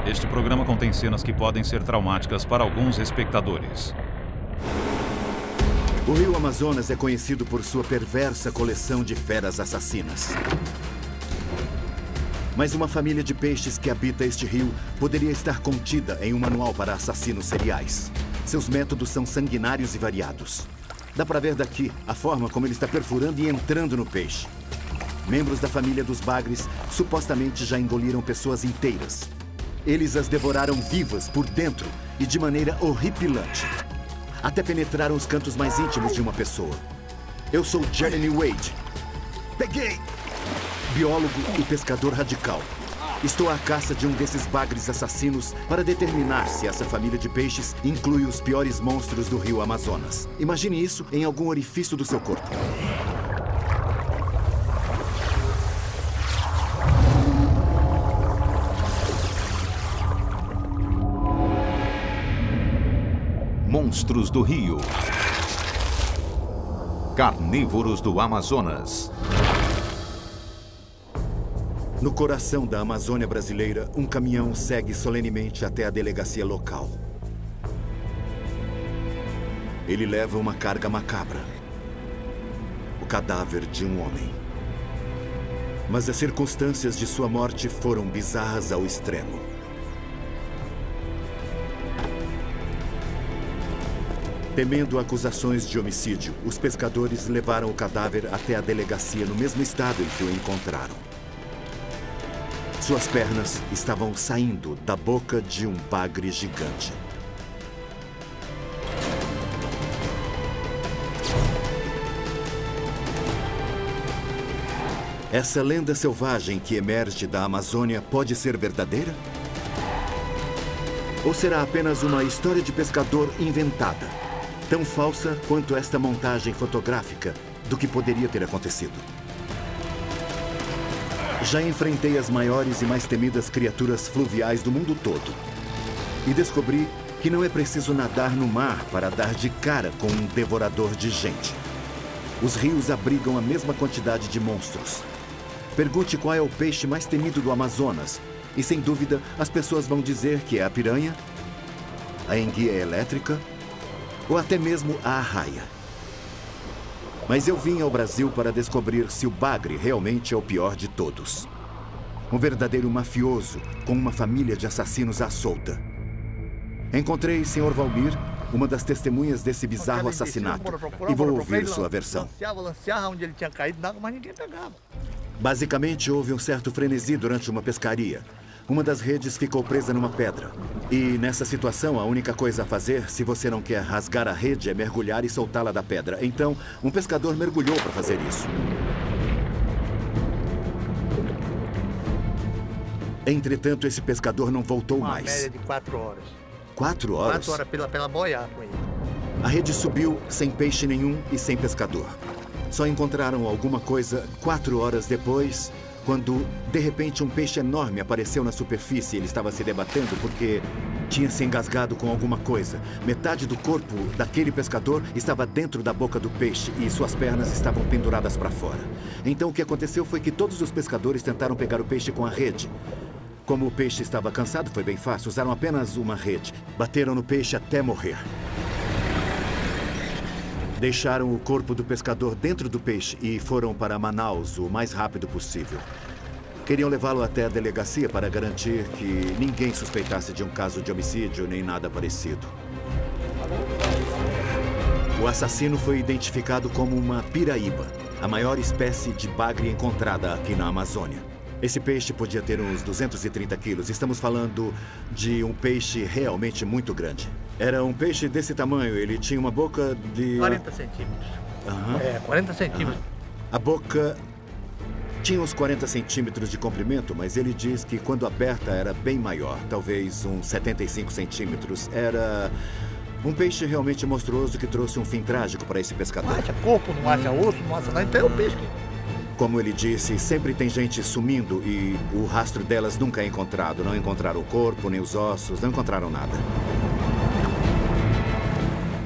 Este programa contém cenas que podem ser traumáticas para alguns espectadores. O rio Amazonas é conhecido por sua perversa coleção de feras assassinas. Mas uma família de peixes que habita este rio poderia estar contida em um manual para assassinos seriais. Seus métodos são sanguinários e variados. Dá para ver daqui a forma como ele está perfurando e entrando no peixe. Membros da família dos bagres supostamente já engoliram pessoas inteiras. Eles as devoraram vivas por dentro e de maneira horripilante. Até penetraram os cantos mais íntimos de uma pessoa. Eu sou Jeremy Wade. Peguei! Biólogo e pescador radical. Estou à caça de um desses bagres assassinos para determinar se essa família de peixes inclui os piores monstros do rio Amazonas. Imagine isso em algum orifício do seu corpo. Monstros do rio. Carnívoros do Amazonas. No coração da Amazônia brasileira, um caminhão segue solenemente até a delegacia local. Ele leva uma carga macabra. O cadáver de um homem. Mas as circunstâncias de sua morte foram bizarras ao extremo. Temendo acusações de homicídio, os pescadores levaram o cadáver até a delegacia no mesmo estado em que o encontraram. Suas pernas estavam saindo da boca de um bagre gigante. Essa lenda selvagem que emerge da Amazônia pode ser verdadeira? Ou será apenas uma história de pescador inventada? Tão falsa quanto esta montagem fotográfica do que poderia ter acontecido. Já enfrentei as maiores e mais temidas criaturas fluviais do mundo todo. E descobri que não é preciso nadar no mar para dar de cara com um devorador de gente. Os rios abrigam a mesma quantidade de monstros. Pergunte qual é o peixe mais temido do Amazonas. E sem dúvida, as pessoas vão dizer que é a piranha, a enguia elétrica ou até mesmo a arraia. Mas eu vim ao Brasil para descobrir se o bagre realmente é o pior de todos. Um verdadeiro mafioso com uma família de assassinos à solta. Encontrei Sr. Valmir, uma das testemunhas desse bizarro assassinato, e vou ouvir sua versão. Lanceava onde ele tinha caído, mas ninguém pegava. Basicamente, houve um certo frenesi durante uma pescaria. Uma das redes ficou presa numa pedra. E nessa situação, a única coisa a fazer, se você não quer rasgar a rede, é mergulhar e soltá-la da pedra. Então, um pescador mergulhou para fazer isso. Entretanto, esse pescador não voltou mais. Uma média de 4 horas. 4 horas? 4 horas pela boiada com ele. A rede subiu sem peixe nenhum e sem pescador. Só encontraram alguma coisa 4 horas depois, quando, de repente, um peixe enorme apareceu na superfície. Ele estava se debatendo porque tinha se engasgado com alguma coisa. Metade do corpo daquele pescador estava dentro da boca do peixe e suas pernas estavam penduradas para fora. Então, o que aconteceu foi que todos os pescadores tentaram pegar o peixe com a rede. Como o peixe estava cansado, foi bem fácil. Usaram apenas uma rede. Bateram no peixe até morrer. Deixaram o corpo do pescador dentro do peixe e foram para Manaus o mais rápido possível. Queriam levá-lo até a delegacia para garantir que ninguém suspeitasse de um caso de homicídio nem nada parecido. O assassino foi identificado como uma piraíba, a maior espécie de bagre encontrada aqui na Amazônia. Esse peixe podia ter uns 230 quilos. Estamos falando de um peixe realmente muito grande. Era um peixe desse tamanho. Ele tinha uma boca de... 40 centímetros. É, 40 centímetros. A boca tinha uns 40 centímetros de comprimento, mas ele diz que quando aberta era bem maior. Talvez uns 75 centímetros. Era um peixe realmente monstruoso que trouxe um fim trágico para esse pescador. Não acha corpo, não acha osso, não acha nada. Então é um peixe. Como ele disse, sempre tem gente sumindo e o rastro delas nunca é encontrado. Não encontraram o corpo, nem os ossos, não encontraram nada.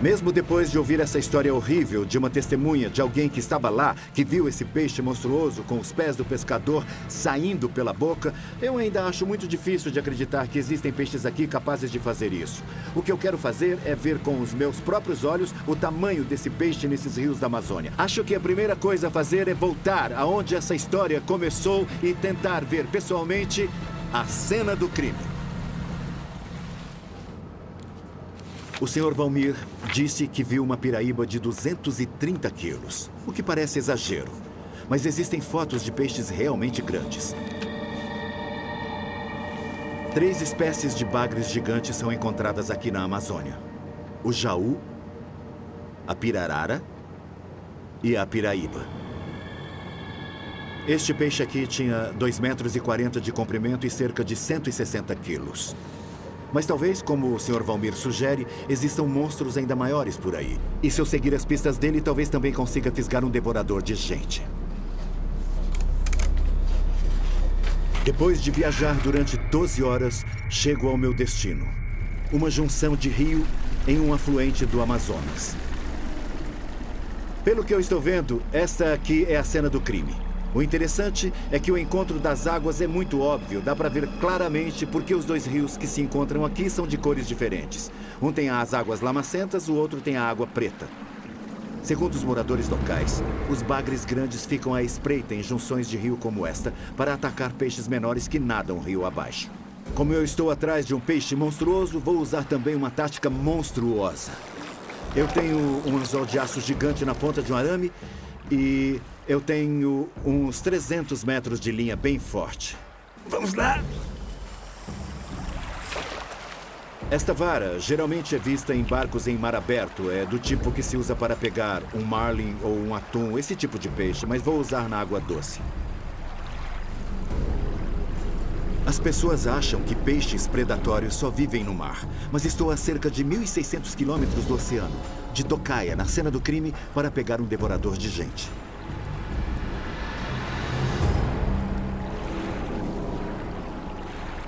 Mesmo depois de ouvir essa história horrível de uma testemunha, de alguém que estava lá, que viu esse peixe monstruoso com os pés do pescador saindo pela boca, eu ainda acho muito difícil de acreditar que existem peixes aqui capazes de fazer isso. O que eu quero fazer é ver com os meus próprios olhos o tamanho desse peixe nesses rios da Amazônia. Acho que a primeira coisa a fazer é voltar aonde essa história começou e tentar ver pessoalmente a cena do crime. O Sr. Valmir disse que viu uma piraíba de 230 quilos, o que parece exagero. Mas existem fotos de peixes realmente grandes. 3 espécies de bagres gigantes são encontradas aqui na Amazônia: o jaú, a pirarara e a piraíba. Este peixe aqui tinha 2,40 metros de comprimento e cerca de 160 quilos. Mas talvez, como o Sr. Valmir sugere, existam monstros ainda maiores por aí. E se eu seguir as pistas dele, talvez também consiga fisgar um devorador de gente. Depois de viajar durante 12 horas, chego ao meu destino. Uma junção de rio em um afluente do Amazonas. Pelo que eu estou vendo, essa aqui é a cena do crime. O interessante é que o encontro das águas é muito óbvio. Dá para ver claramente porque os 2 rios que se encontram aqui são de cores diferentes. Um tem as águas lamacentas, o outro tem a água preta. Segundo os moradores locais, os bagres grandes ficam à espreita em junções de rio como esta para atacar peixes menores que nadam rio abaixo. Como eu estou atrás de um peixe monstruoso, vou usar também uma tática monstruosa. Eu tenho um anzol de aço gigante na ponta de um arame e eu tenho uns 300 metros de linha bem forte. Vamos lá! Esta vara geralmente é vista em barcos em mar aberto. É do tipo que se usa para pegar um marlin ou um atum, esse tipo de peixe, mas vou usar na água doce. As pessoas acham que peixes predatórios só vivem no mar, mas estou a cerca de 1.600 quilômetros do oceano, de Tocaia, na cena do crime, para pegar um devorador de gente.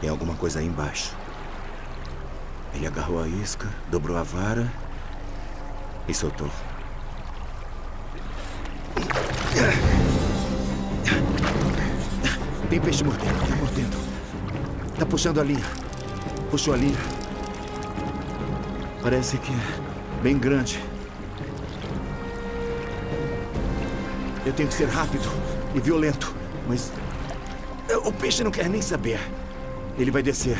Tem alguma coisa aí embaixo. Ele agarrou a isca, dobrou a vara e soltou. Tem peixe mordendo, tá mordendo. Tá puxando a linha. Puxou a linha. Parece que é bem grande. Eu tenho que ser rápido e violento, mas o peixe não quer nem saber. Ele vai descer.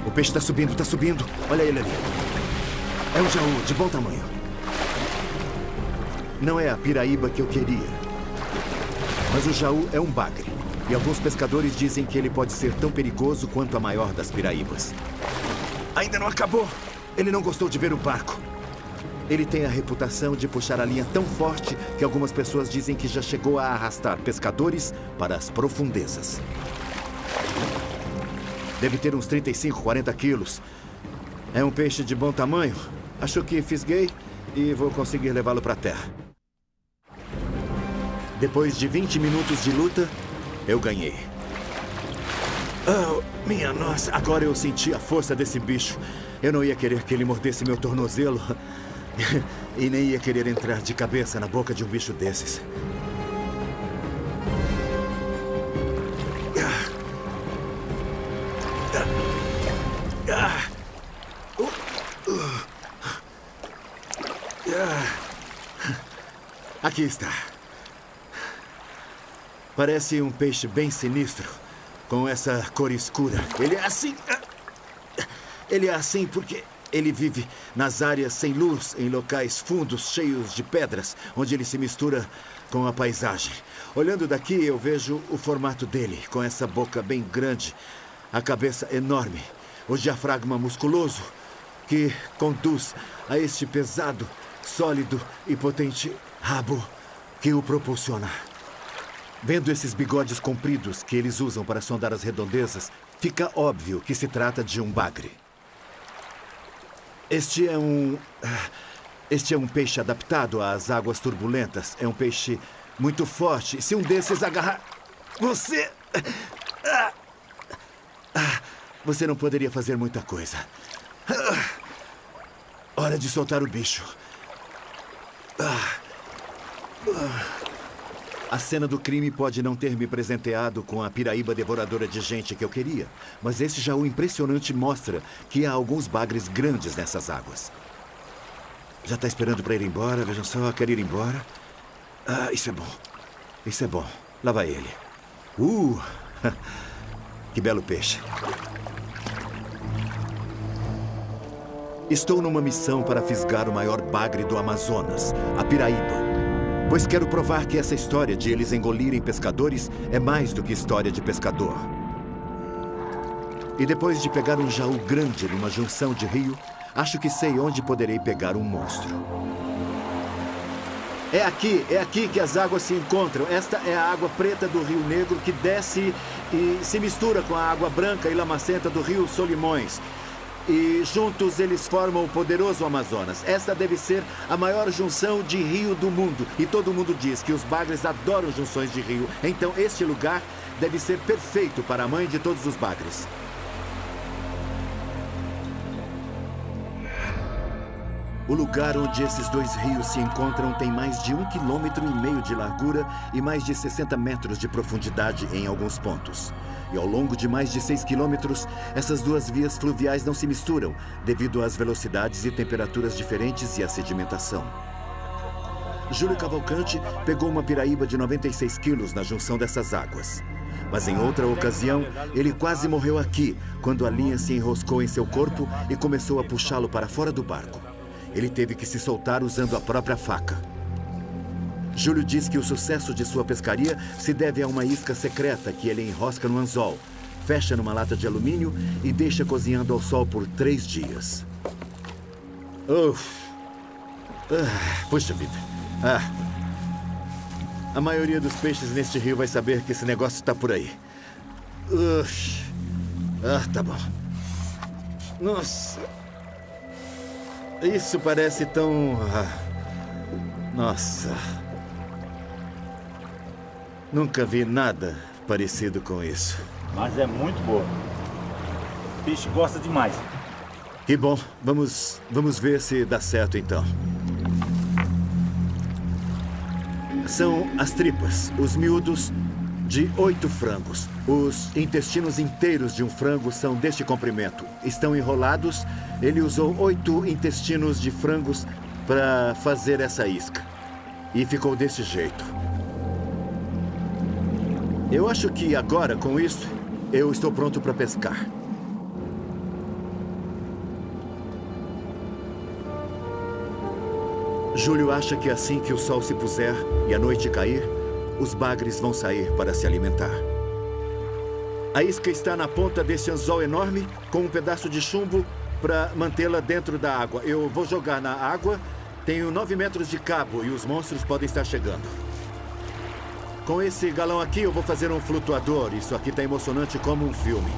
O peixe está subindo, está subindo. Olha ele ali. É um jaú de bom tamanho. Não é a piraíba que eu queria. Mas o jaú é um bagre. E alguns pescadores dizem que ele pode ser tão perigoso quanto a maior das piraíbas. Ainda não acabou. Ele não gostou de ver o barco. Ele tem a reputação de puxar a linha tão forte que algumas pessoas dizem que já chegou a arrastar pescadores para as profundezas. Deve ter uns 35, 40 quilos. É um peixe de bom tamanho. Acho que fisguei e vou conseguir levá-lo para a terra. Depois de 20 minutos de luta, eu ganhei. Oh, minha nossa, agora eu senti a força desse bicho. Eu não ia querer que ele mordesse meu tornozelo. E nem ia querer entrar de cabeça na boca de um bicho desses. Aqui está. Parece um peixe bem sinistro, com essa cor escura. Ele é assim. Ele é assim porque ele vive nas áreas sem luz, em locais fundos, cheios de pedras, onde ele se mistura com a paisagem. Olhando daqui, eu vejo o formato dele, com essa boca bem grande, a cabeça enorme, o diafragma musculoso, que conduz a este pesado, sólido e potente rabo que o propulsiona. Vendo esses bigodes compridos que eles usam para sondar as redondezas, fica óbvio que se trata de um bagre. Este é um Este é um peixe adaptado às águas turbulentas. É um peixe muito forte. Se um desses agarrar você... Você não poderia fazer muita coisa. Hora de soltar o bicho. A cena do crime pode não ter me presenteado com a piraíba devoradora de gente que eu queria, mas esse Jaú impressionante mostra que há alguns bagres grandes nessas águas. Já está esperando para ir embora, vejam só, quer ir embora. Isso é bom. Isso é bom. Lá vai ele. Que belo peixe. Estou numa missão para fisgar o maior bagre do Amazonas, a piraíba. Pois quero provar que essa história de eles engolirem pescadores é mais do que história de pescador. E depois de pegar um jaú grande numa junção de rio, acho que sei onde poderei pegar um monstro. É aqui que as águas se encontram. Esta é a água preta do Rio Negro que desce e se mistura com a água branca e lamacenta do Rio Solimões. E juntos eles formam o poderoso Amazonas. Esta deve ser a maior junção de rio do mundo. E todo mundo diz que os bagres adoram junções de rio. Então este lugar deve ser perfeito para a mãe de todos os bagres. O lugar onde esses dois rios se encontram tem mais de 1,5 km de largura e mais de 60 metros de profundidade em alguns pontos. E ao longo de mais de 6 quilômetros, essas duas vias fluviais não se misturam, devido às velocidades e temperaturas diferentes e à sedimentação. Júlio Cavalcante pegou uma piraíba de 96 quilos na junção dessas águas. Mas em outra ocasião, ele quase morreu aqui, quando a linha se enroscou em seu corpo e começou a puxá-lo para fora do barco. Ele teve que se soltar usando a própria faca. Júlio diz que o sucesso de sua pescaria se deve a uma isca secreta que ele enrosca no anzol, fecha numa lata de alumínio e deixa cozinhando ao sol por 3 dias. Puxa vida. A maioria dos peixes neste rio vai saber que esse negócio está por aí. Tá bom. Nossa. Isso parece tão... Nossa. Nunca vi nada parecido com isso. Mas é muito boa. O peixe gosta demais. Que bom. Vamos ver se dá certo então. São as tripas, os miúdos de 8 frangos. Os intestinos inteiros de um frango são deste comprimento. Estão enrolados. Ele usou 8 intestinos de frangos para fazer essa isca. E ficou desse jeito. Eu acho que agora, com isso, eu estou pronto para pescar. Júlio acha que assim que o sol se puser e a noite cair, os bagres vão sair para se alimentar. A isca está na ponta desse anzol enorme, com um pedaço de chumbo para mantê-la dentro da água. Eu vou jogar na água, tenho 9 metros de cabo e os monstros podem estar chegando. Com esse galão aqui, eu vou fazer um flutuador. Isso aqui está emocionante como um filme.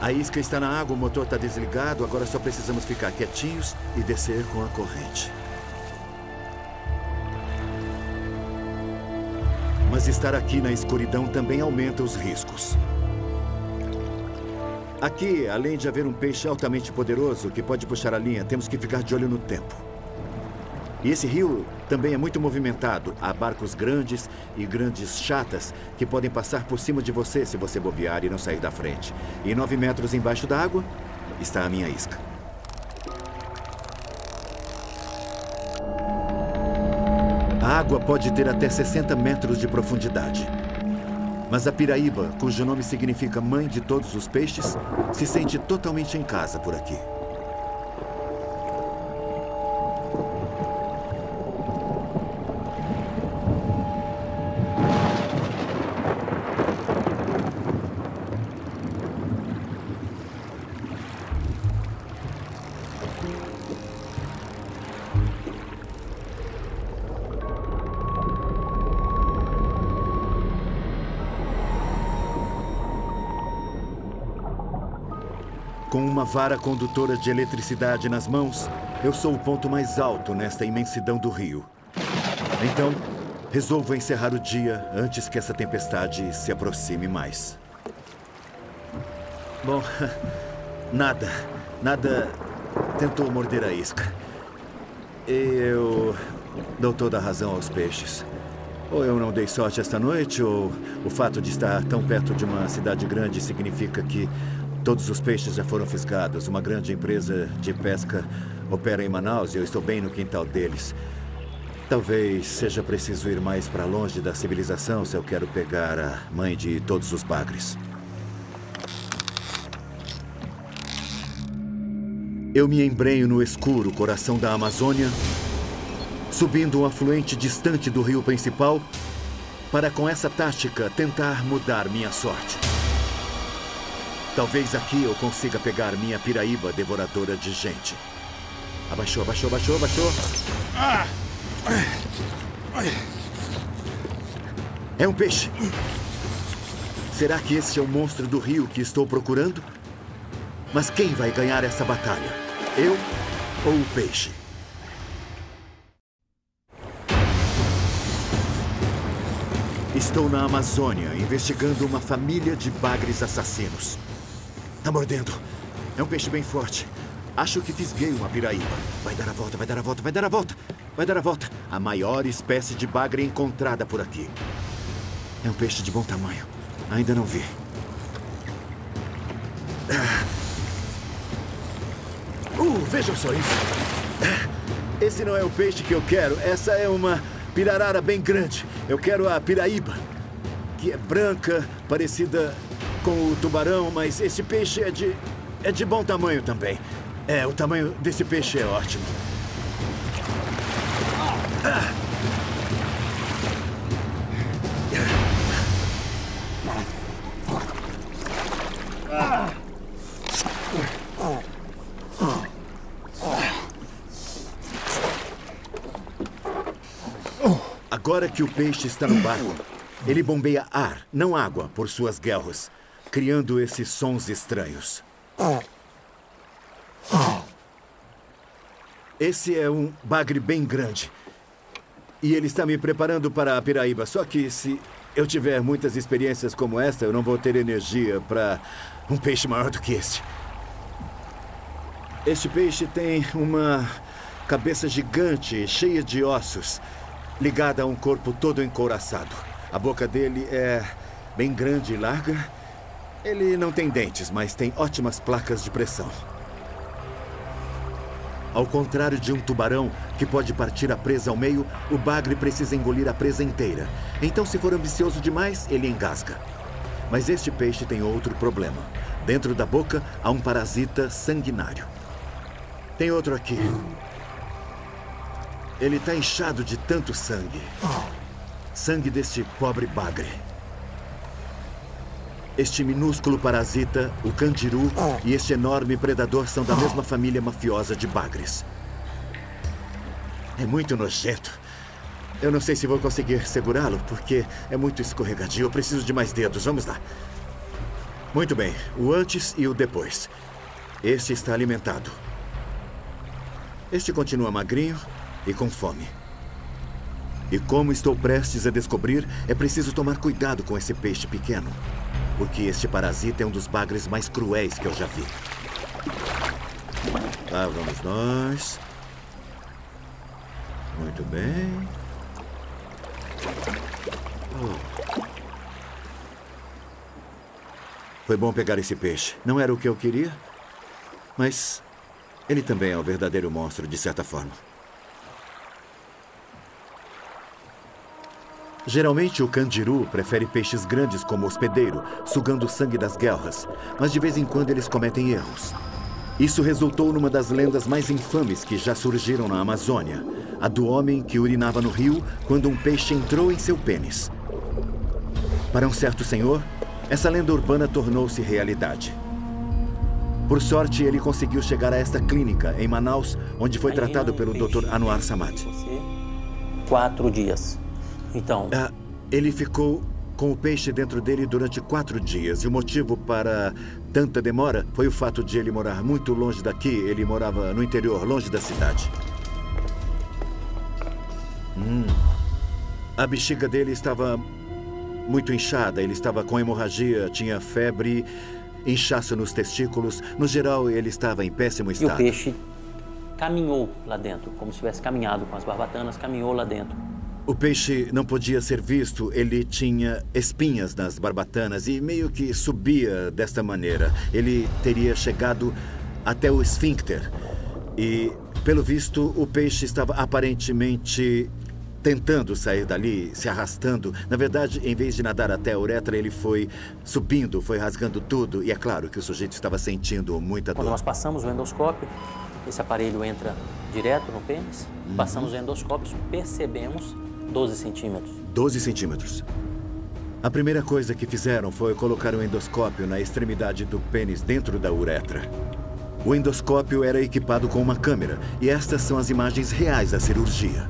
A isca está na água, o motor está desligado. Agora só precisamos ficar quietinhos e descer com a corrente. Mas estar aqui na escuridão também aumenta os riscos. Aqui, além de haver um peixe altamente poderoso que pode puxar a linha, temos que ficar de olho no tempo. E esse rio também é muito movimentado. Há barcos grandes e grandes chatas que podem passar por cima de você se você bobear e não sair da frente. E 9 metros embaixo da água está a minha isca. A água pode ter até 60 metros de profundidade. Mas a piraíba, cujo nome significa mãe de todos os peixes, se sente totalmente em casa por aqui. Com uma vara condutora de eletricidade nas mãos, eu sou o ponto mais alto nesta imensidão do rio. Então, resolvo encerrar o dia antes que essa tempestade se aproxime mais. Bom, nada tentou morder a isca. Eu dou toda a razão aos peixes. Ou eu não dei sorte esta noite, ou o fato de estar tão perto de uma cidade grande significa que todos os peixes já foram fisgados. Uma grande empresa de pesca opera em Manaus e eu estou bem no quintal deles. Talvez seja preciso ir mais para longe da civilização se eu quero pegar a mãe de todos os bagres. Eu me embrenho no escuro coração da Amazônia, subindo um afluente distante do rio principal, para com essa tática tentar mudar minha sorte. Talvez aqui eu consiga pegar minha piraíba devoradora de gente. Abaixou. É um peixe. Será que esse é o monstro do rio que estou procurando? Mas quem vai ganhar essa batalha? Eu ou o peixe? Estou na Amazônia, investigando uma família de bagres assassinos. Tá mordendo. É um peixe bem forte. Acho que fisguei uma piraíba. Vai dar a volta. A maior espécie de bagre encontrada por aqui. É um peixe de bom tamanho. Ainda não vi. Vejam só isso. Esse não é o peixe que eu quero. Essa é uma pirarara bem grande. Eu quero a piraíba, que é branca, parecida com o tubarão, mas esse peixe é de bom tamanho também. O tamanho desse peixe é ótimo. Agora que o peixe está no barco, ele bombeia ar, não água, por suas guelras, criando esses sons estranhos. Esse é um bagre bem grande. E ele está me preparando para a piraíba. Só que se eu tiver muitas experiências como esta, eu não vou ter energia para um peixe maior do que este. Este peixe tem uma cabeça gigante, cheia de ossos, ligada a um corpo todo encouraçado. A boca dele é bem grande e larga. Ele não tem dentes, mas tem ótimas placas de pressão. Ao contrário de um tubarão, que pode partir a presa ao meio, o bagre precisa engolir a presa inteira. Então, se for ambicioso demais, ele engasga. Mas este peixe tem outro problema. Dentro da boca, há um parasita sanguinário. Tem outro aqui. Ele está inchado de tanto sangue. Sangue deste pobre bagre. Este minúsculo parasita, o candiru e este enorme predador são da mesma família mafiosa de bagres. É muito nojento. Eu não sei se vou conseguir segurá-lo, porque é muito escorregadio. Eu preciso de mais dedos. Vamos lá. Muito bem. O antes e o depois. Este está alimentado. Este continua magrinho e com fome. E como estou prestes a descobrir, é preciso tomar cuidado com esse peixe pequeno. Porque este parasita é um dos bagres mais cruéis que eu já vi. Lá vamos nós. Muito bem. Foi bom pegar esse peixe. Não era o que eu queria, mas ele também é um verdadeiro monstro, de certa forma. Geralmente, o candiru prefere peixes grandes como hospedeiro, sugando o sangue das guelras, mas de vez em quando eles cometem erros. Isso resultou numa das lendas mais infames que já surgiram na Amazônia, a do homem que urinava no rio quando um peixe entrou em seu pênis. Para um certo senhor, essa lenda urbana tornou-se realidade. Por sorte, ele conseguiu chegar a esta clínica em Manaus, onde foi tratado pelo Dr. Anwar Samad. 4 dias. Então... ele ficou com o peixe dentro dele durante 4 dias. E o motivo para tanta demora foi o fato de ele morar muito longe daqui. Ele morava no interior, longe da cidade. A bexiga dele estava muito inchada. Ele estava com hemorragia, tinha febre, inchaço nos testículos. No geral, ele estava em péssimo estado. E o peixe caminhou lá dentro, como se tivesse caminhado com as barbatanas, caminhou lá dentro. O peixe não podia ser visto, ele tinha espinhas nas barbatanas e meio que subia desta maneira. Ele teria chegado até o esfíncter e, pelo visto, o peixe estava aparentemente tentando sair dali, se arrastando. Na verdade, em vez de nadar até a uretra, ele foi subindo, foi rasgando tudo. E é claro que o sujeito estava sentindo muita dor. Quando nós passamos o endoscópio, esse aparelho entra direto no pênis, passamos o endoscópio, percebemos 12 centímetros. 12 centímetros. A primeira coisa que fizeram foi colocar um endoscópio na extremidade do pênis dentro da uretra. O endoscópio era equipado com uma câmera e estas são as imagens reais da cirurgia.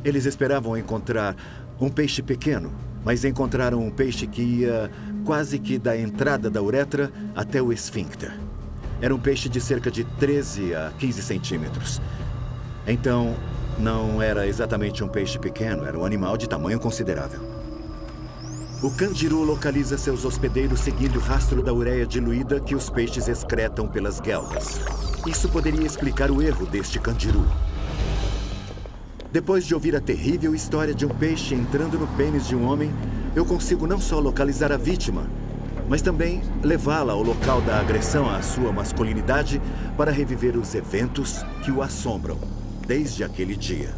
Eles esperavam encontrar um peixe pequeno, mas encontraram um peixe que ia quase que da entrada da uretra até o esfíncter. Era um peixe de cerca de 13 a 15 centímetros. Então, não era exatamente um peixe pequeno, era um animal de tamanho considerável. O candiru localiza seus hospedeiros seguindo o rastro da ureia diluída que os peixes excretam pelas guelras. Isso poderia explicar o erro deste candiru. Depois de ouvir a terrível história de um peixe entrando no pênis de um homem, eu consigo não só localizar a vítima, mas também levá-la ao local da agressão à sua masculinidade para reviver os eventos que o assombram desde aquele dia.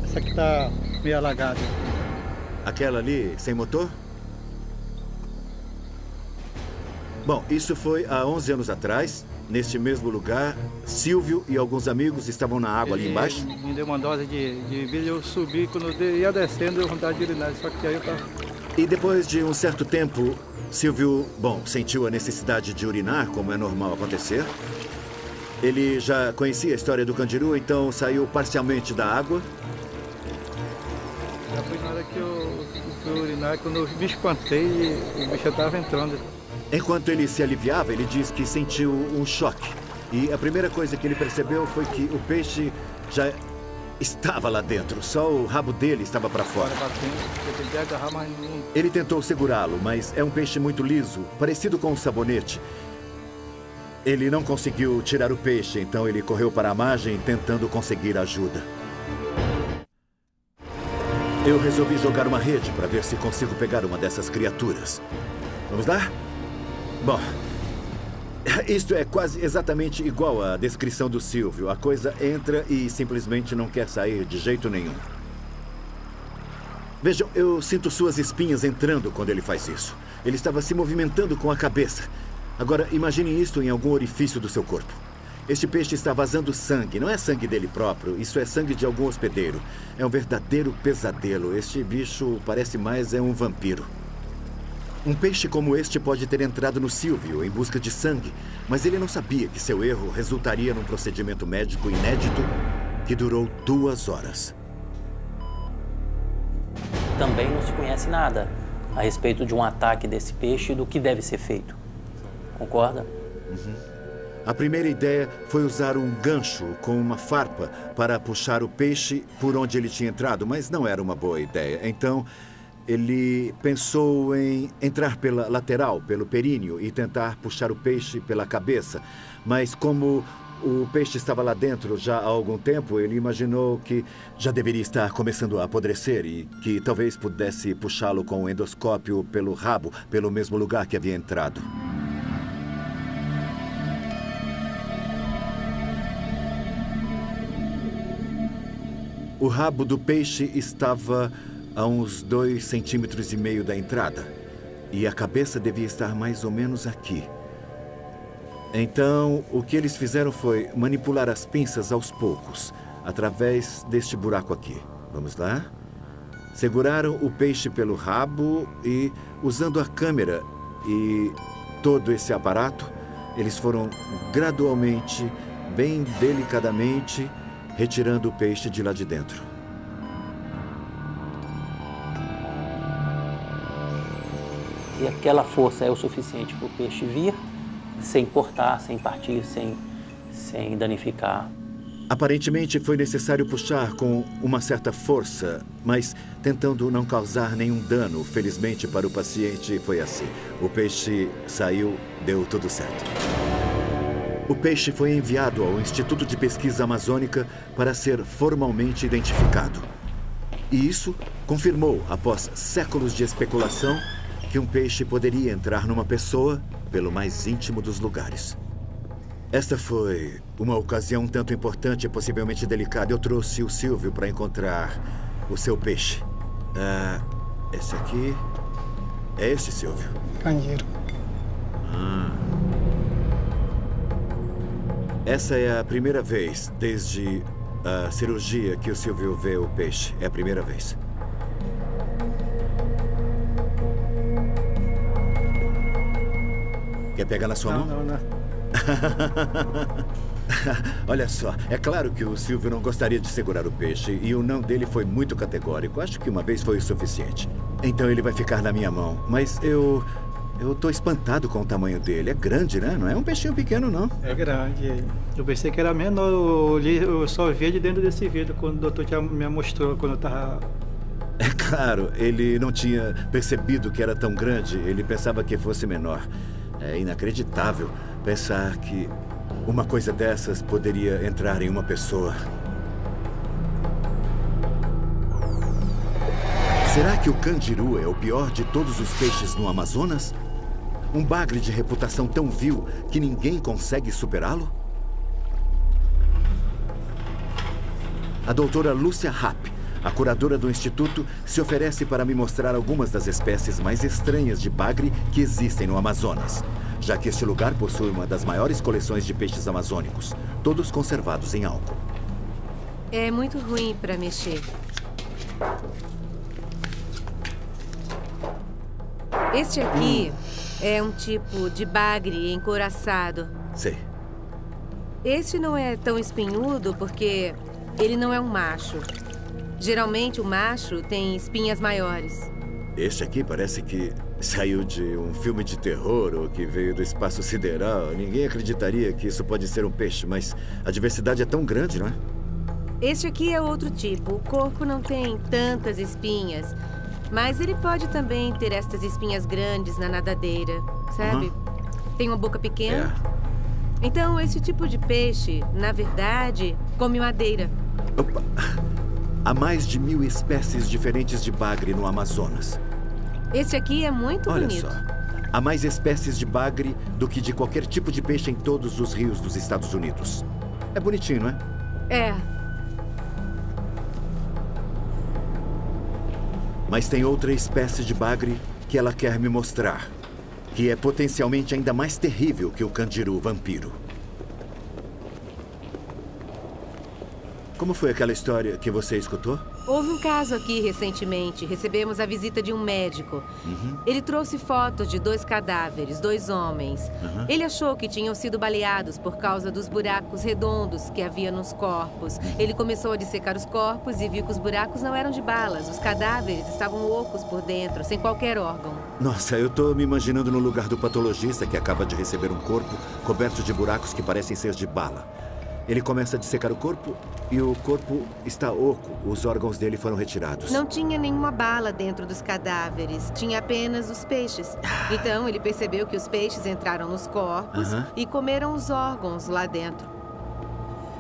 Essa aqui tá meio alagada. Aquela ali, sem motor? Bom, isso foi há 11 anos atrás. Neste mesmo lugar, Silvio e alguns amigos estavam na água ali embaixo. Me deu uma dose de bebida, eu subi, quando eu ia descendo, eu vontade de urinar, só que aí eu tava... E depois de um certo tempo, Silvio, sentiu a necessidade de urinar, como é normal acontecer. Ele já conhecia a história do candiru, então saiu parcialmente da água. Já foi na hora que eu fui urinar, quando eu me espantei e o bicho estava entrando. Enquanto ele se aliviava, ele diz que sentiu um choque. E a primeira coisa que ele percebeu foi que o peixe já estava lá dentro, só o rabo dele estava para fora. Ele tentou segurá-lo, mas é um peixe muito liso, parecido com um sabonete. Ele não conseguiu tirar o peixe, então ele correu para a margem tentando conseguir ajuda. Eu resolvi jogar uma rede para ver se consigo pegar uma dessas criaturas. Vamos lá? Bom, isto é quase exatamente igual à descrição do Silvio. A coisa entra e simplesmente não quer sair de jeito nenhum. Vejam, eu sinto suas espinhas entrando quando ele faz isso. Ele estava se movimentando com a cabeça. Agora, imagine isso em algum orifício do seu corpo. Este peixe está vazando sangue. Não é sangue dele próprio, isso é sangue de algum hospedeiro. É um verdadeiro pesadelo. Este bicho parece mais um vampiro. Um peixe como este pode ter entrado no Silvio em busca de sangue, mas ele não sabia que seu erro resultaria num procedimento médico inédito que durou 2 horas. Também não se conhece nada a respeito de um ataque desse peixe e do que deve ser feito. Concorda? A primeira ideia foi usar um gancho com uma farpa para puxar o peixe por onde ele tinha entrado, mas não era uma boa ideia. Então, ele pensou em entrar pela lateral, pelo períneo, e tentar puxar o peixe pela cabeça. Mas como o peixe estava lá dentro já há algum tempo, ele imaginou que já deveria estar começando a apodrecer e que talvez pudesse puxá-lo com o endoscópio pelo rabo, pelo mesmo lugar que havia entrado. O rabo do peixe estava a uns 2,5 centímetros da entrada. E a cabeça devia estar mais ou menos aqui. Então, o que eles fizeram foi manipular as pinças aos poucos, através deste buraco aqui. Vamos lá? Seguraram o peixe pelo rabo e, usando a câmera e todo esse aparato, eles foram gradualmente, bem delicadamente, retirando o peixe de lá de dentro. E aquela força é o suficiente para o peixe vir sem cortar, sem partir, sem danificar. Aparentemente foi necessário puxar com uma certa força, mas tentando não causar nenhum dano. Felizmente para o paciente foi assim. O peixe saiu, deu tudo certo. O peixe foi enviado ao Instituto de Pesquisa Amazônica para ser formalmente identificado. E isso confirmou, após séculos de especulação, que um peixe poderia entrar numa pessoa pelo mais íntimo dos lugares. Esta foi uma ocasião um tanto importante e possivelmente delicada. Eu trouxe o Silvio para encontrar o seu peixe. Esse aqui... É esse, Silvio? Canjiru. Essa é a primeira vez desde a cirurgia que o Silvio vê o peixe. É a primeira vez. Quer pegar na sua mão? Não. Olha só, é claro que o Silvio não gostaria de segurar o peixe e o não dele foi muito categórico. Acho que uma vez foi o suficiente. Então ele vai ficar na minha mão. Mas eu tô espantado com o tamanho dele. É grande, né? Não é um peixinho pequeno, não. É grande. Eu pensei que era menor. Eu só vi de dentro desse vidro quando o doutor já me mostrou quando eu tava... É claro, ele não tinha percebido que era tão grande. Ele pensava que fosse menor. É inacreditável pensar que uma coisa dessas poderia entrar em uma pessoa. Será que o canjiru é o pior de todos os peixes no Amazonas? Um bagre de reputação tão vil que ninguém consegue superá-lo? A doutora Lúcia Rapp, a curadora do Instituto, se oferece para me mostrar algumas das espécies mais estranhas de bagre que existem no Amazonas, já que este lugar possui uma das maiores coleções de peixes amazônicos, todos conservados em álcool. É muito ruim para mexer. Este aqui é um tipo de bagre encouraçado. Sei. Este não é tão espinhudo porque ele não é um macho. Geralmente o macho tem espinhas maiores. Este aqui parece que saiu de um filme de terror ou que veio do espaço sideral. Ninguém acreditaria que isso pode ser um peixe, mas a diversidade é tão grande, não é? Este aqui é outro tipo. O corpo não tem tantas espinhas, mas ele pode também ter estas espinhas grandes na nadadeira, sabe? Tem uma boca pequena. Então, esse tipo de peixe, na verdade, come madeira. Opa! Há mais de 1000 espécies diferentes de bagre no Amazonas. Este aqui é muito bonito. Olha só. Há mais espécies de bagre do que de qualquer tipo de peixe em todos os rios dos Estados Unidos. É bonitinho, não é? É. Mas tem outra espécie de bagre que ela quer me mostrar, que é potencialmente ainda mais terrível que o canjiru vampiro. Como foi aquela história que você escutou? Houve um caso aqui recentemente. Recebemos a visita de um médico. Ele trouxe fotos de 2 cadáveres, 2 homens. Ele achou que tinham sido baleados por causa dos buracos redondos que havia nos corpos. Ele começou a dissecar os corpos e viu que os buracos não eram de balas. Os cadáveres estavam ocos por dentro, sem qualquer órgão. Nossa, eu tô me imaginando no lugar do patologista que acaba de receber um corpo coberto de buracos que parecem ser de bala. Ele começa a dissecar o corpo e o corpo está oco. Os órgãos dele foram retirados. Não tinha nenhuma bala dentro dos cadáveres. Tinha apenas os peixes. Então, ele percebeu que os peixes entraram nos corpos e comeram os órgãos lá dentro.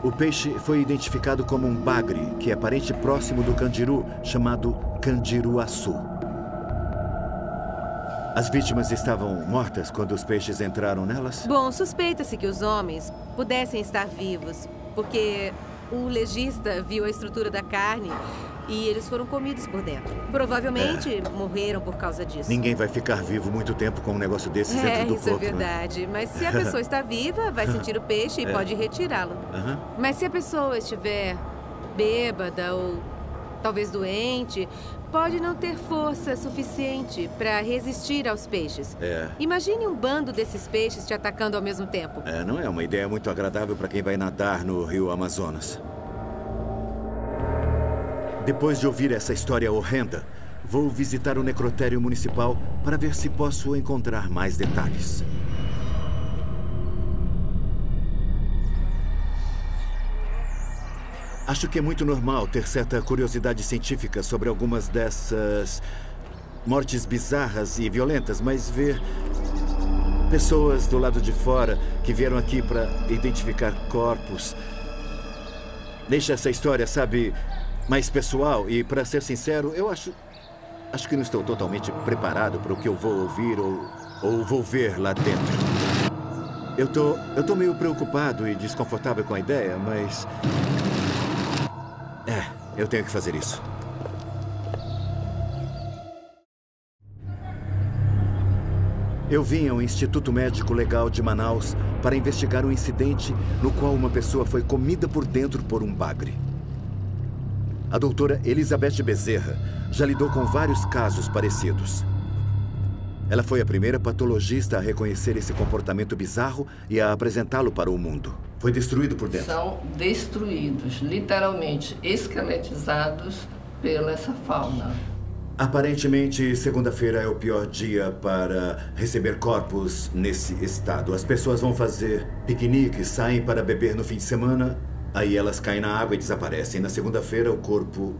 O peixe foi identificado como um bagre, que é parente próximo do canjiru, chamado canjiruaçu. As vítimas estavam mortas quando os peixes entraram nelas? Bom, suspeita-se que os homens pudessem estar vivos, porque o legista viu a estrutura da carne e eles foram comidos por dentro. Provavelmente morreram por causa disso. Ninguém vai ficar vivo muito tempo com um negócio desses dentro do corpo. Isso é verdade. Mas se a pessoa está viva, vai sentir o peixe e pode retirá-lo. Mas se a pessoa estiver bêbada ou talvez doente, pode não ter força suficiente para resistir aos peixes. Imagine um bando desses peixes te atacando ao mesmo tempo. Não é uma ideia muito agradável para quem vai nadar no rio Amazonas. Depois de ouvir essa história horrenda, Vou visitar o necrotério municipal para ver se posso encontrar mais detalhes. Acho que é muito normal ter certa curiosidade científica sobre algumas dessas mortes bizarras e violentas, mas ver pessoas do lado de fora que vieram aqui para identificar corpos deixa essa história, sabe, mais pessoal. E, para ser sincero, eu acho que não estou totalmente preparado para o que eu vou ouvir ou vou ver lá dentro. Eu tô meio preocupado e desconfortável com a ideia, mas... eu tenho que fazer isso. Eu vim ao Instituto Médico Legal de Manaus para investigar um incidente no qual uma pessoa foi comida por dentro por um bagre. A doutora Elizabeth Bezerra já lidou com vários casos parecidos. Ela foi a primeira patologista a reconhecer esse comportamento bizarro e a apresentá-lo para o mundo. Foi destruído por dentro. São destruídos, literalmente esqueletizados pela essa fauna. Aparentemente, segunda-feira é o pior dia para receber corpos nesse estado. As pessoas vão fazer piqueniques, saem para beber no fim de semana, aí elas caem na água e desaparecem. Na segunda-feira, o corpo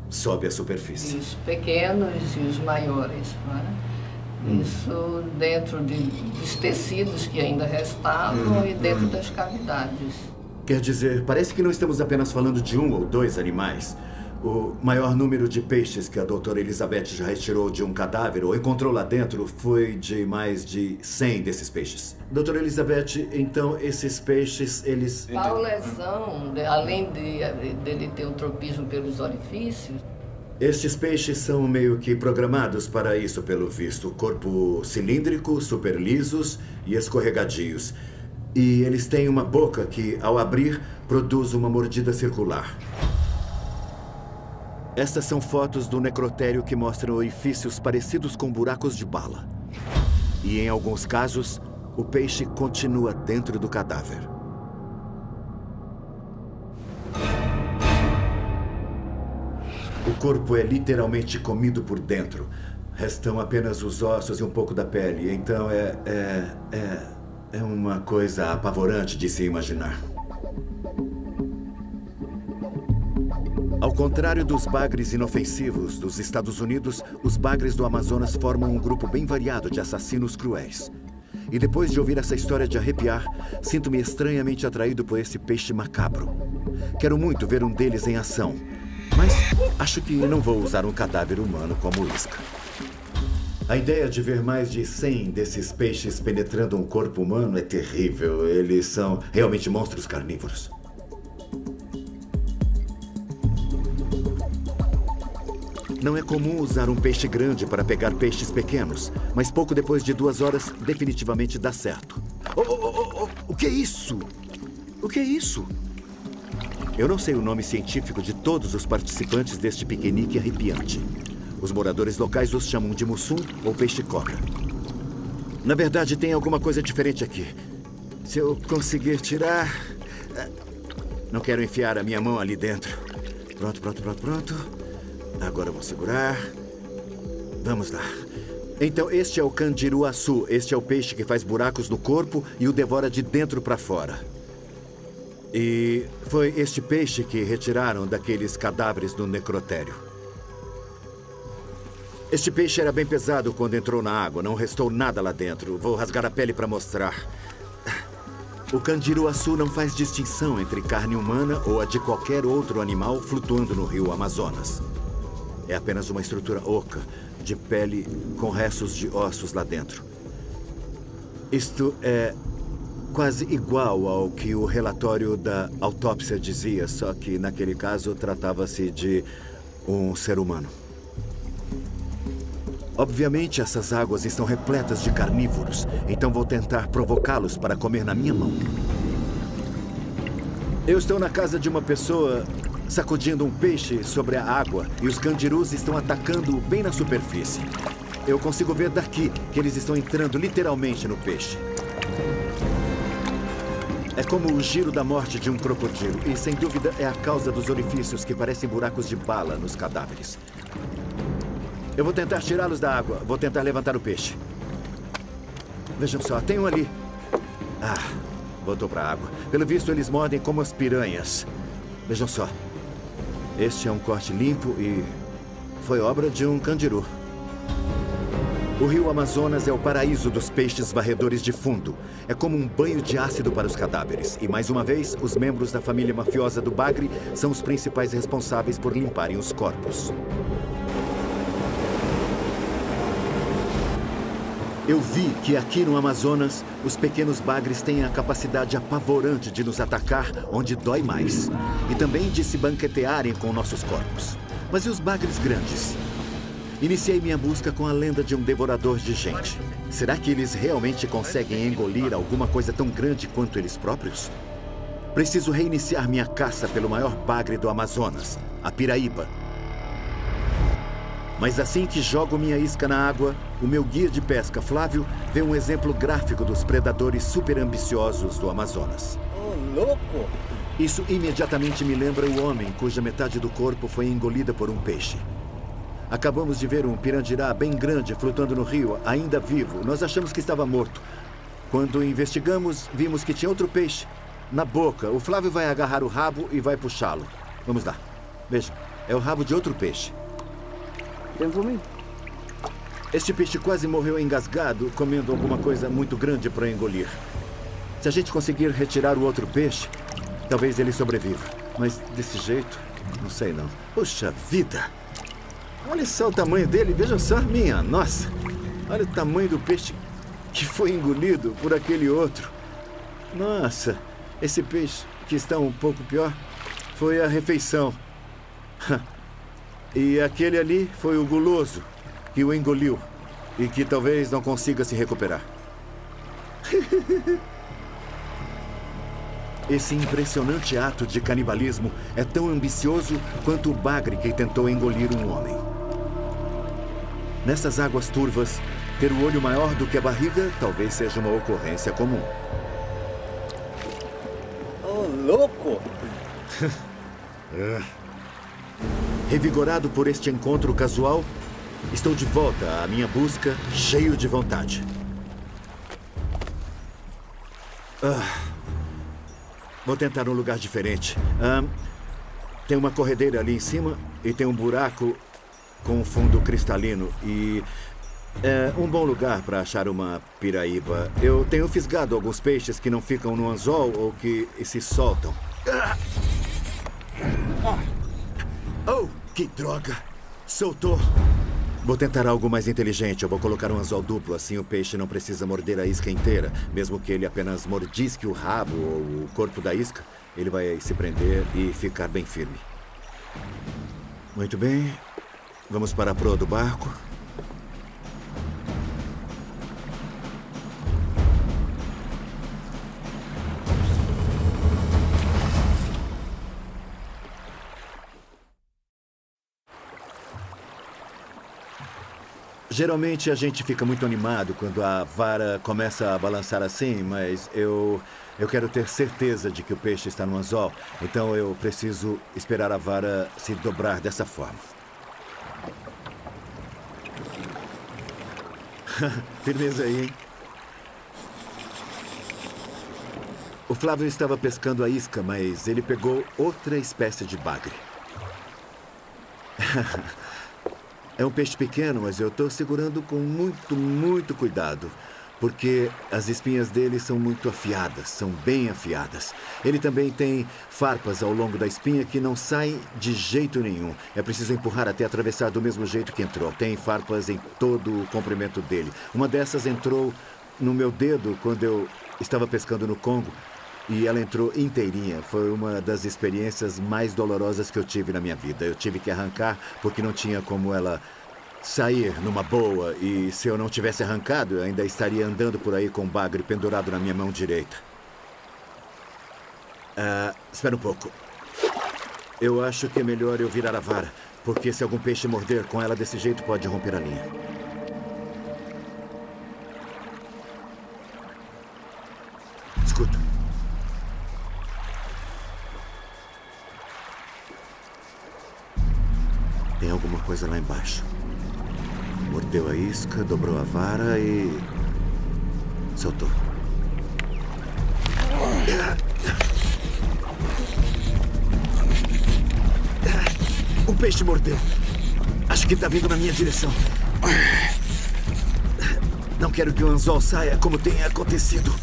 sobe à superfície. Os pequenos e os maiores, não é? Isso dentro dos tecidos que ainda restavam e dentro das cavidades. Quer dizer, parece que não estamos apenas falando de 1 ou 2 animais. O maior número de peixes que a doutora Elizabeth já retirou de um cadáver ou encontrou lá dentro foi de mais de 100 desses peixes. Doutora Elizabeth, então esses peixes, eles... A lesão, além dele ter um tropismo pelos orifícios... Estes peixes são meio que programados para isso, pelo visto. Corpo cilíndrico, super lisos e escorregadios. E eles têm uma boca que, ao abrir, produz uma mordida circular. Estas são fotos do necrotério que mostram orifícios parecidos com buracos de bala. E, em alguns casos, o peixe continua dentro do cadáver. O corpo é literalmente comido por dentro. Restam apenas os ossos e um pouco da pele. Então é uma coisa apavorante de se imaginar. Ao contrário dos bagres inofensivos dos Estados Unidos, os bagres do Amazonas formam um grupo bem variado de assassinos cruéis. E depois de ouvir essa história de arrepiar, sinto-me estranhamente atraído por esse peixe macabro. Quero muito ver um deles em ação. Mas acho que não vou usar um cadáver humano como isca. A ideia de ver mais de 100 desses peixes penetrando um corpo humano é terrível. Eles são realmente monstros carnívoros. Não é comum usar um peixe grande para pegar peixes pequenos, mas pouco depois de 2 horas, definitivamente dá certo. O que é isso? O que é isso? Eu não sei o nome científico de todos os participantes deste piquenique arrepiante. Os moradores locais os chamam de mussum ou peixe-cobra. Na verdade, tem alguma coisa diferente aqui. Se eu conseguir tirar... Não quero enfiar a minha mão ali dentro. Pronto. Agora eu vou segurar. Vamos lá. Então, este é o candiruaçu. Este é o peixe que faz buracos no corpo e o devora de dentro para fora. E foi este peixe que retiraram daqueles cadáveres no necrotério. Este peixe era bem pesado quando entrou na água. Não restou nada lá dentro. Vou rasgar a pele para mostrar. O candiruaçu não faz distinção entre carne humana ou a de qualquer outro animal flutuando no rio Amazonas. É apenas uma estrutura oca, de pele com restos de ossos lá dentro. Isto é quase igual ao que o relatório da autópsia dizia, só que naquele caso tratava-se de um ser humano. Obviamente, essas águas estão repletas de carnívoros, então vou tentar provocá-los para comer na minha mão. Eu estou na casa de uma pessoa sacudindo um peixe sobre a água e os candurus estão atacando bem na superfície. Eu consigo ver daqui que eles estão entrando literalmente no peixe. É como o giro da morte de um crocodilo e, sem dúvida, é a causa dos orifícios que parecem buracos de bala nos cadáveres. Eu vou tentar tirá-los da água. Vou tentar levantar o peixe. Vejam só, tem um ali. Ah, voltou para a água. Pelo visto, eles mordem como as piranhas. Vejam só. Este é um corte limpo e foi obra de um candiru. O rio Amazonas é o paraíso dos peixes varredores de fundo. É como um banho de ácido para os cadáveres. E, mais uma vez, os membros da família mafiosa do bagre são os principais responsáveis por limparem os corpos. Eu vi que aqui no Amazonas, os pequenos bagres têm a capacidade apavorante de nos atacar onde dói mais. E também de se banquetearem com nossos corpos. Mas e os bagres grandes? Iniciei minha busca com a lenda de um devorador de gente. Será que eles realmente conseguem engolir alguma coisa tão grande quanto eles próprios? Preciso reiniciar minha caça pelo maior bagre do Amazonas, a piraíba. Mas assim que jogo minha isca na água, o meu guia de pesca, Flávio, vê um exemplo gráfico dos predadores super ambiciosos do Amazonas. Oh, louco! Isso imediatamente me lembra o homem cuja metade do corpo foi engolida por um peixe. Acabamos de ver um pirandirá bem grande flutuando no rio, ainda vivo. Nós achamos que estava morto. Quando investigamos, vimos que tinha outro peixe na boca. O Flávio vai agarrar o rabo e vai puxá-lo. Vamos lá. Veja, é o rabo de outro peixe. Este peixe quase morreu engasgado, comendo alguma coisa muito grande para engolir. Se a gente conseguir retirar o outro peixe, talvez ele sobreviva. Mas desse jeito, não sei não. Puxa vida! Olha só o tamanho dele, vejam só, minha nossa. Olha o tamanho do peixe que foi engolido por aquele outro. Nossa, esse peixe que está um pouco pior foi a refeição. E aquele ali foi o guloso que o engoliu e que talvez não consiga se recuperar. Esse impressionante ato de canibalismo é tão ambicioso quanto o bagre que tentou engolir um homem. Nessas águas turvas, ter o olho maior do que a barriga talvez seja uma ocorrência comum. Oh, louco! Revigorado por este encontro casual, estou de volta à minha busca, cheio de vontade. Vou tentar um lugar diferente. Tem uma corredeira ali em cima e tem um buraco com um fundo cristalino e é um bom lugar para achar uma piraíba. Eu tenho fisgado alguns peixes que não ficam no anzol ou que se soltam. Oh, que droga! Soltou! Vou tentar algo mais inteligente. Eu vou colocar um anzol duplo, assim o peixe não precisa morder a isca inteira. Mesmo que ele apenas mordisque o rabo ou o corpo da isca, ele vai se prender e ficar bem firme. Muito bem. Vamos para a proa do barco. Geralmente a gente fica muito animado quando a vara começa a balançar assim, mas eu quero ter certeza de que o peixe está no anzol. Então eu preciso esperar a vara se dobrar dessa forma. Firmeza aí, hein? O Flávio estava pescando a isca, mas ele pegou outra espécie de bagre. É um peixe pequeno, mas eu estou segurando com muito cuidado. Porque as espinhas dele são muito afiadas, são bem afiadas. Ele também tem farpas ao longo da espinha que não saem de jeito nenhum. É preciso empurrar até atravessar do mesmo jeito que entrou. Tem farpas em todo o comprimento dele. Uma dessas entrou no meu dedo quando eu estava pescando no Congo e ela entrou inteirinha. Foi uma das experiências mais dolorosas que eu tive na minha vida. Eu tive que arrancar porque não tinha como ela sair numa boa, e se eu não tivesse arrancado, eu ainda estaria andando por aí com o bagre pendurado na minha mão direita. Espera um pouco. Eu acho que é melhor eu virar a vara, porque se algum peixe morder com ela desse jeito, pode romper a linha. Escuta. Tem alguma coisa lá embaixo. mordeu a isca, dobrou a vara e... soltou. O peixe mordeu. Acho que está vindo na minha direção. Não quero que o anzol saia como tem acontecido.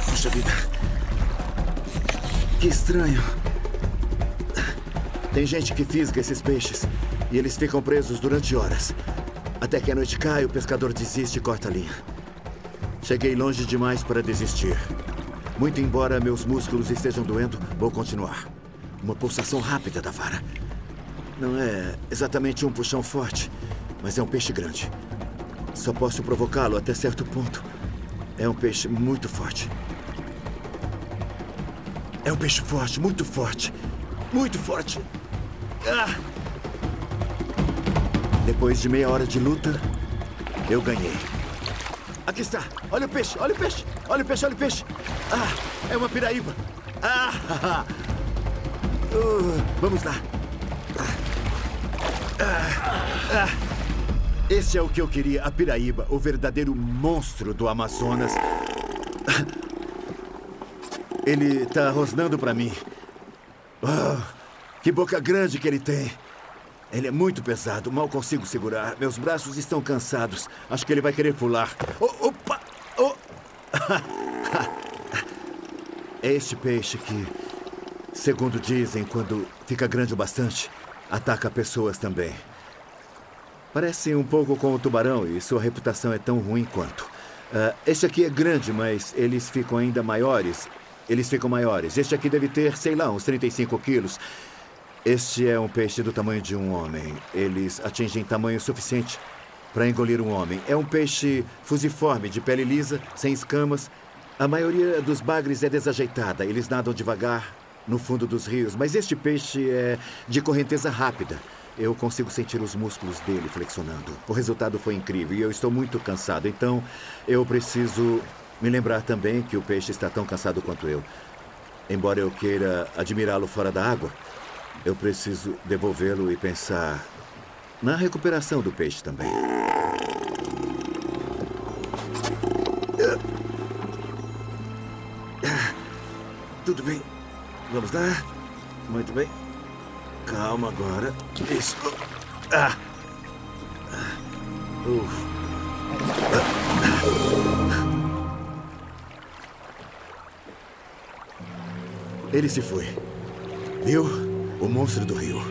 Puxa vida. Que estranho. Tem gente que fisga esses peixes e eles ficam presos durante horas. Até que a noite cai, o pescador desiste e corta a linha. Cheguei longe demais para desistir. Muito embora meus músculos estejam doendo, vou continuar. Uma pulsação rápida da vara. Não é exatamente um puxão forte, mas é um peixe grande. Só posso provocá-lo até certo ponto. É um peixe muito forte. É um peixe forte, muito forte. Muito forte. Ah! Depois de meia hora de luta, eu ganhei. Aqui está. Olha o peixe, olha o peixe. Olha o peixe, olha o peixe. Ah, é uma piraíba. Ah! Vamos lá. Esse é o que eu queria, a piraíba, o verdadeiro monstro do Amazonas. Ele está rosnando para mim. Oh, que boca grande que ele tem. Ele é muito pesado, mal consigo segurar. Meus braços estão cansados. Acho que ele vai querer pular. Oh, opa! Oh. É este peixe que, segundo dizem, quando fica grande o bastante, ataca pessoas também. Parece um pouco com o tubarão e sua reputação é tão ruim quanto. Este aqui é grande, mas eles ficam ainda maiores. Eles ficam maiores. Este aqui deve ter, sei lá, uns 35 quilos. Este é um peixe do tamanho de um homem. Eles atingem tamanho suficiente para engolir um homem. É um peixe fusiforme, de pele lisa, sem escamas. A maioria dos bagres é desajeitada. Eles nadam devagar no fundo dos rios. Mas este peixe é de correnteza rápida. Eu consigo sentir os músculos dele flexionando. O resultado foi incrível e eu estou muito cansado. Então, eu preciso me lembrar também que o peixe está tão cansado quanto eu. Embora eu queira admirá-lo fora da água, eu preciso devolvê-lo e pensar na recuperação do peixe também. Tudo bem. Vamos lá. Muito bem. Calma agora. Isso. Ele se foi. Viu? O monstro do rio.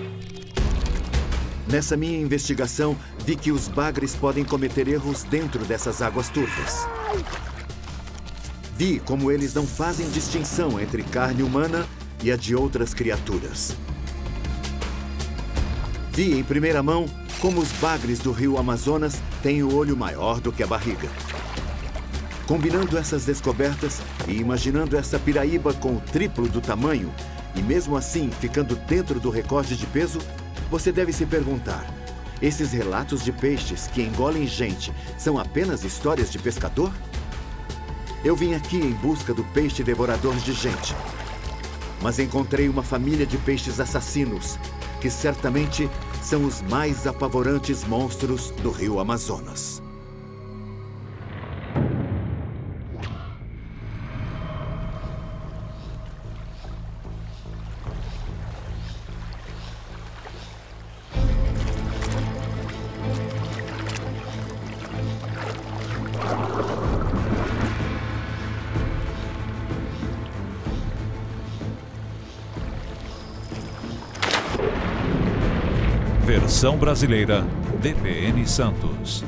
Nessa minha investigação, vi que os bagres podem cometer erros dentro dessas águas turvas. Vi como eles não fazem distinção entre carne humana e a de outras criaturas. Vi em primeira mão como os bagres do rio Amazonas têm o olho maior do que a barriga. Combinando essas descobertas e imaginando essa piraíba com o triplo do tamanho, e mesmo assim ficando dentro do recorde de peso, você deve se perguntar: esses relatos de peixes que engolem gente são apenas histórias de pescador? Eu vim aqui em busca do peixe devorador de gente. Mas encontrei uma família de peixes assassinos, que certamente são os mais apavorantes monstros do rio Amazonas. Versão brasileira, DPN Santos.